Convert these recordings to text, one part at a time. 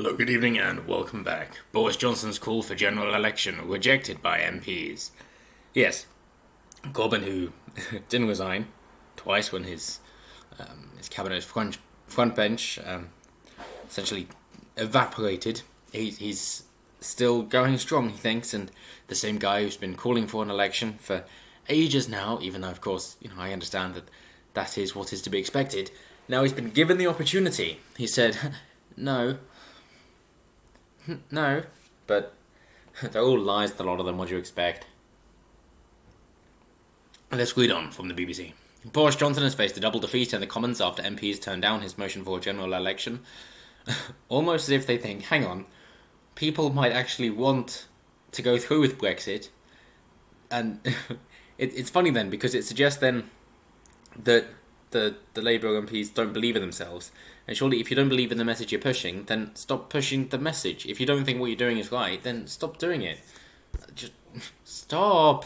Hello, good evening, and welcome back. Boris Johnson's call for general election rejected by MPs. Yes, Corbyn, who didn't resign twice when his cabinet front bench essentially evaporated. He's still going strong, he thinks, and the same guy who's been calling for an election for ages now, even though, of course, I understand that that is what is to be expected. Now he's been given the opportunity. He said, no, no, but they're all lies, a lot of them, what do you expect? Let's read on from the BBC. Boris Johnson has faced a double defeat in the Commons after MPs turned down his motion for a general election. Almost as if they think, hang on, people might actually want to go through with Brexit. And it's funny then, because it suggests then that the Labour MPs don't believe in themselves. And surely if you don't believe in the message you're pushing, then stop pushing the message. If you don't think what you're doing is right, then stop doing it. Just stop.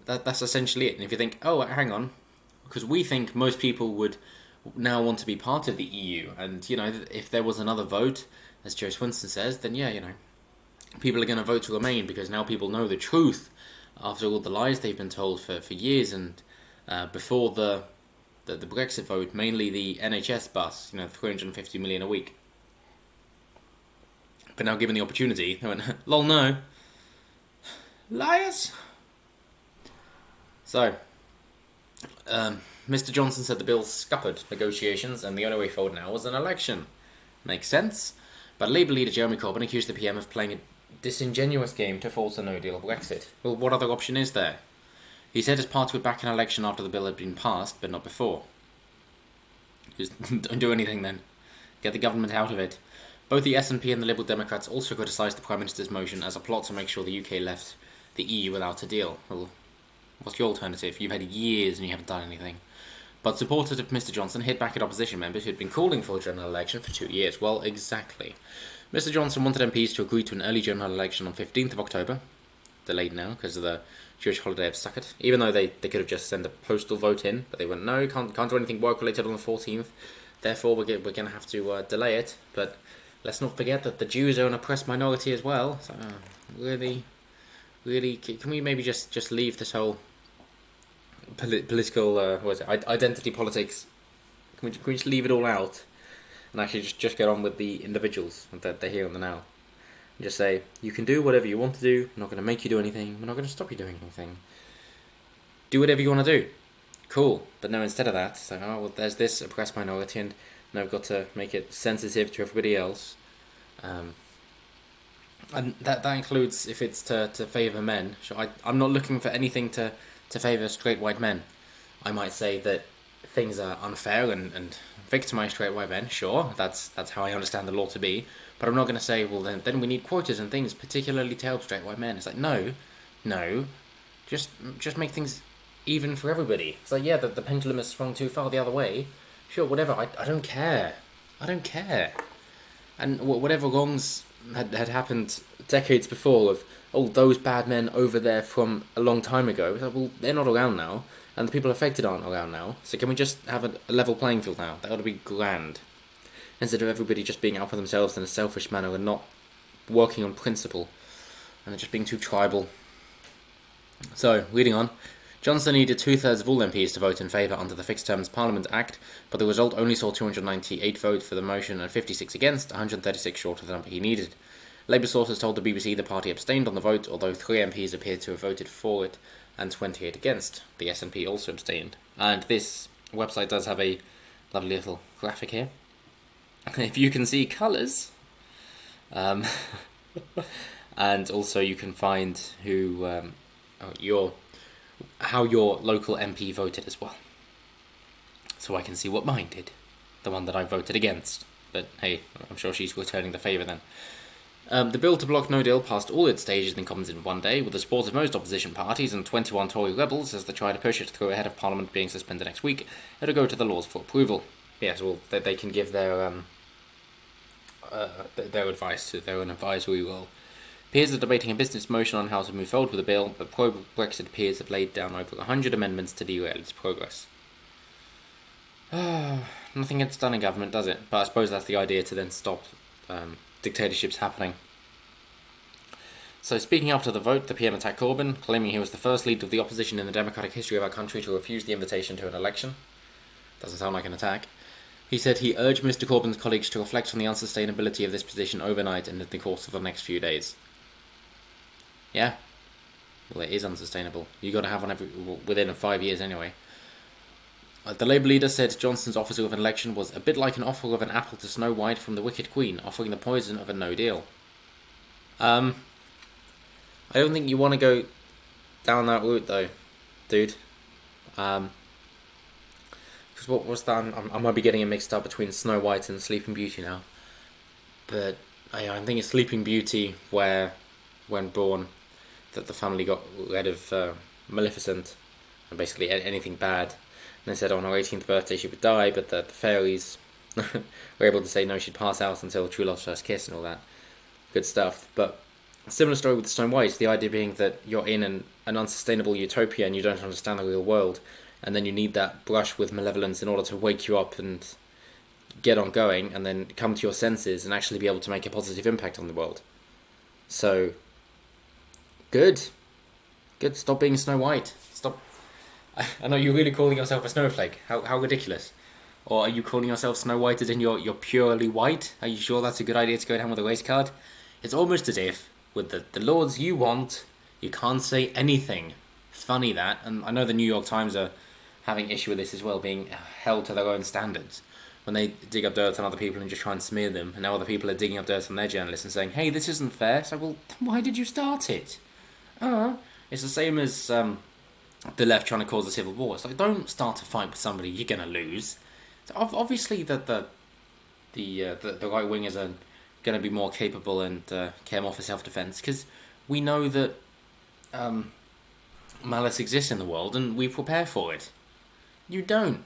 That's essentially it. And if you think, oh, hang on, because we think most people would now want to be part of the EU, and, if there was another vote, as Joe Swinson says, then people are going to vote to remain, because now people know the truth after all the lies they've been told for years, and before the Brexit vote, mainly the NHS bus, 350 million a week. But now given the opportunity, they went, lol, no. Liars! So, Mr. Johnson said the bill scuppered negotiations, and the only way forward now was an election. Makes sense. But Labour leader Jeremy Corbyn accused the PM of playing a disingenuous game to force a no-deal Brexit. Well, what other option is there? He said his party would back an election after the bill had been passed, but not before. Just don't do anything then. Get the government out of it. Both the SNP and the Liberal Democrats also criticised the Prime Minister's motion as a plot to make sure the UK left the EU without a deal. Well, what's your alternative? You've had years and you haven't done anything. But supporters of Mr. Johnson hit back at opposition members who'd been calling for a general election for 2 years. Well, exactly. Mr. Johnson wanted MPs to agree to an early general election on 15th of October. Delayed now because of the Jewish holiday of Sukkot. Even though they could have just sent a postal vote in, but they went, no, can't do anything work-related on the 14th. Therefore, we're going to have to delay it. But let's not forget that the Jews are an oppressed minority as well. So, really, can we maybe just leave this whole political, identity politics? Can we just leave it all out and actually just get on with the individuals that they're here on the now? And just say, you can do whatever you want to do. We're not going to make you do anything. We're not going to stop you doing anything. Do whatever you want to do. Cool. But no, instead of that, it's like, oh, well, there's this oppressed minority, and now we've got to make it sensitive to everybody else. And that includes if it's to favour men. Sure, I'm not looking for anything to favour straight white men. I might say that things are unfair and victimise straight white men. Sure, that's how I understand the law to be. But I'm not going to say, well, then we need quotas and things particularly to help straight white men. It's like, no, just make things even for everybody. It's like, yeah, the pendulum has swung too far the other way. Sure, whatever. I don't care. And whatever wrongs had happened decades before of, oh, those bad men over there from a long time ago, like, well, they're not around now, and the people affected aren't around now, so can we just have a level playing field now? That ought to be grand. Instead of everybody just being out for themselves in a selfish manner and not working on principle, and just being too tribal. So, reading on. Johnson needed 2/3 of all MPs to vote in favour under the Fixed Terms Parliament Act, but the result only saw 298 votes for the motion and 56 against, 136 short of the number he needed. Labour sources told the BBC the party abstained on the vote, although 3 MPs appeared to have voted for it and 28 against. The SNP also abstained. And this website does have a lovely little graphic here. If you can see colours, and also you can find how your local MP voted as well. So I can see what mine did, the one that I voted against. But hey, I'm sure she's returning the favour then. The bill to block no deal passed all its stages in Commons in one day, with the support of most opposition parties and 21 Tory rebels as they try to push it through ahead of Parliament being suspended next week. It'll go to the Lords for approval. Yes, well, they can give their advice to their own advisory role. Peers are debating a business motion on how to move forward with the bill, but pro-Brexit peers have laid down over 100 amendments to derail its progress. Nothing gets done in government, does it? But I suppose that's the idea, to then stop dictatorships happening. So speaking after the vote, the PM attacked Corbyn, claiming he was the first leader of the opposition in the democratic history of our country to refuse the invitation to an election. Doesn't sound like an attack. He said he urged Mr Corbyn's colleagues to reflect on the unsustainability of this position overnight and in the course of the next few days. Yeah? Well, it is unsustainable. You've got to have one within 5 years anyway. The Labour leader said Johnson's offer of an election was a bit like an offer of an apple to Snow White from the Wicked Queen, offering the poison of a no deal. I don't think you want to go down that route, though, dude. Because what was that? I might be getting it mixed up between Snow White and Sleeping Beauty now. But I think it's Sleeping Beauty where, when born, that the family got rid of Maleficent and basically anything bad. And they said on her 18th birthday she would die, but the fairies were able to say no, she'd pass out until true love's first kiss and all that good stuff. But a similar story with Snow White, the idea being that you're in an unsustainable utopia and you don't understand the real world, and then you need that brush with malevolence in order to wake you up and get on going, and then come to your senses and actually be able to make a positive impact on the world. So, good. Stop being Snow White. Stop. I know you're really calling yourself a snowflake. How ridiculous. Or are you calling yourself Snow White as in you're purely white? Are you sure that's a good idea to go down with a race card? It's almost as if, with the lords you want, you can't say anything. Funny that, and I know the New York Times are having issue with this as well, being held to their own standards. When they dig up dirt on other people and just try and smear them, and now other people are digging up dirt on their journalists and saying, hey, this isn't fair. It's like, well, why did you start it? It's the same as the left trying to cause a civil war. It's like, don't start a fight with somebody you're going to lose. So obviously the right wingers are going to be more capable and care more for self-defense, because we know that malice exists in the world and we prepare for it. You don't.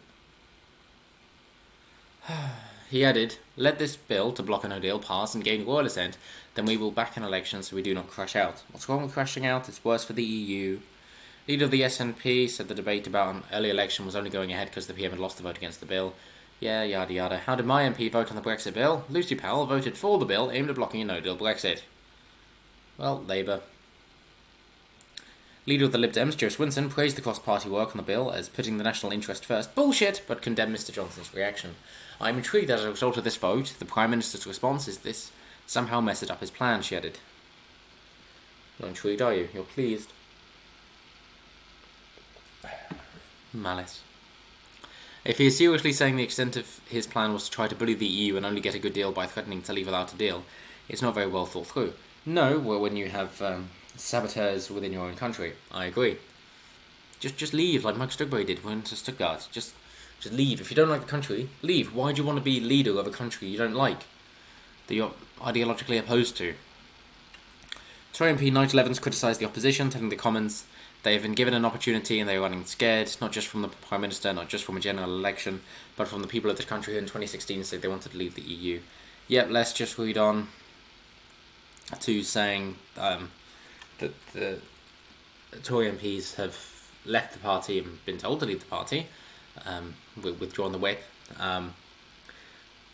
He added, let this bill to block a no deal pass and gain royal assent, then we will back an election so we do not crash out. What's wrong with crashing out? It's worse for the EU. Leader of the SNP said the debate about an early election was only going ahead because the PM had lost the vote against the bill. Yeah, yada yada. How did my MP vote on the Brexit bill? Lucy Powell voted for the bill aimed at blocking a no-deal Brexit. Well, Labour. Leader of the Lib Dems, Joe Swinson, praised the cross-party work on the bill as putting the national interest first. Bullshit! But condemned Mr Johnson's reaction. I'm intrigued that as a result of this vote, the Prime Minister's response is this somehow messed up his plan, she added. Not intrigued, are you? You're pleased. Malice. If he is seriously saying the extent of his plan was to try to bully the EU and only get a good deal by threatening to leave without a deal, it's not very well thought through. No, well, when you have saboteurs within your own country, I agree. Just leave, like Mike Stuckbury did when he went to Stuttgart. Just leave. If you don't like the country, leave. Why do you want to be leader of a country you don't like, that you're ideologically opposed to? Tory MP Nigel Evans criticised the opposition, telling the Commons they have been given an opportunity and they are running scared, not just from the Prime Minister, not just from a general election, but from the people of this country who in 2016 said they wanted to leave the EU. Yep, let's just read on to saying that the Tory MPs have left the party and been told to leave the party, withdrawn the whip,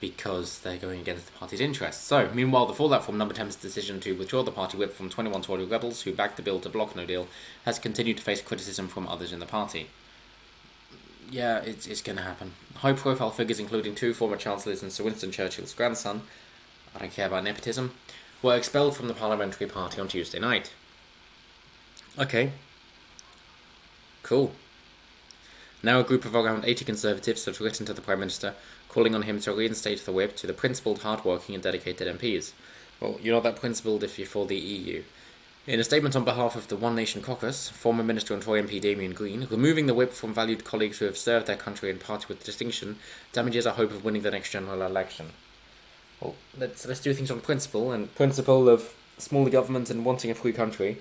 because they're going against the party's interests. So, meanwhile, the fallout from Number 10's decision to withdraw the party whip from 21 Tory rebels who backed the bill to block no deal has continued to face criticism from others in the party. Yeah, it's going to happen. High-profile figures, including two former chancellors and Sir Winston Churchill's grandson, I don't care about nepotism, were expelled from the parliamentary party on Tuesday night. Okay. Cool. Now a group of around 80 Conservatives have written to the Prime Minister, calling on him to reinstate the whip to the principled, hard-working and dedicated MPs. Well, you're not that principled if you're for the EU. In a statement on behalf of the One Nation Caucus, former Minister and Tory MP Damien Green, removing the whip from valued colleagues who have served their country and party with distinction damages our hope of winning the next general election. Well, let's do things on principle, and principle of smaller government and wanting a free country,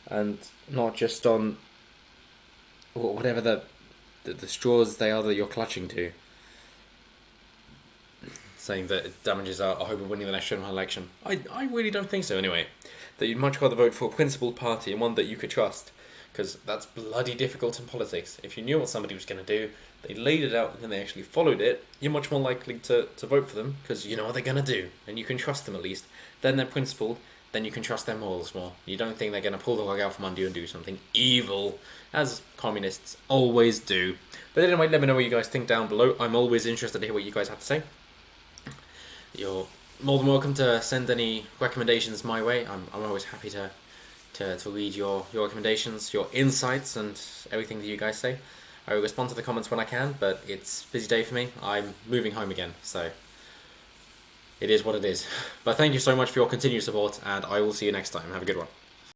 and not just on whatever the straws they are that you're clutching to, saying that it damages our hope of winning the next general election. I really don't think so, anyway. That you'd much rather vote for a principled party and one that you could trust, because that's bloody difficult in politics. If you knew what somebody was going to do, they laid it out and they actually followed it, you're much more likely to vote for them, because you know what they're going to do, and you can trust them at least. Then they're principled, then you can trust their morals more. You don't think they're going to pull the rug out from under you and do something evil, as communists always do. But anyway, let me know what you guys think down below. I'm always interested to hear what you guys have to say. You're more than welcome to send any recommendations my way. I'm always happy to read your recommendations, your insights, and everything that you guys say. I will respond to the comments when I can, but it's a busy day for me. I'm moving home again, so it is what it is. But thank you so much for your continued support, and I will see you next time. Have a good one.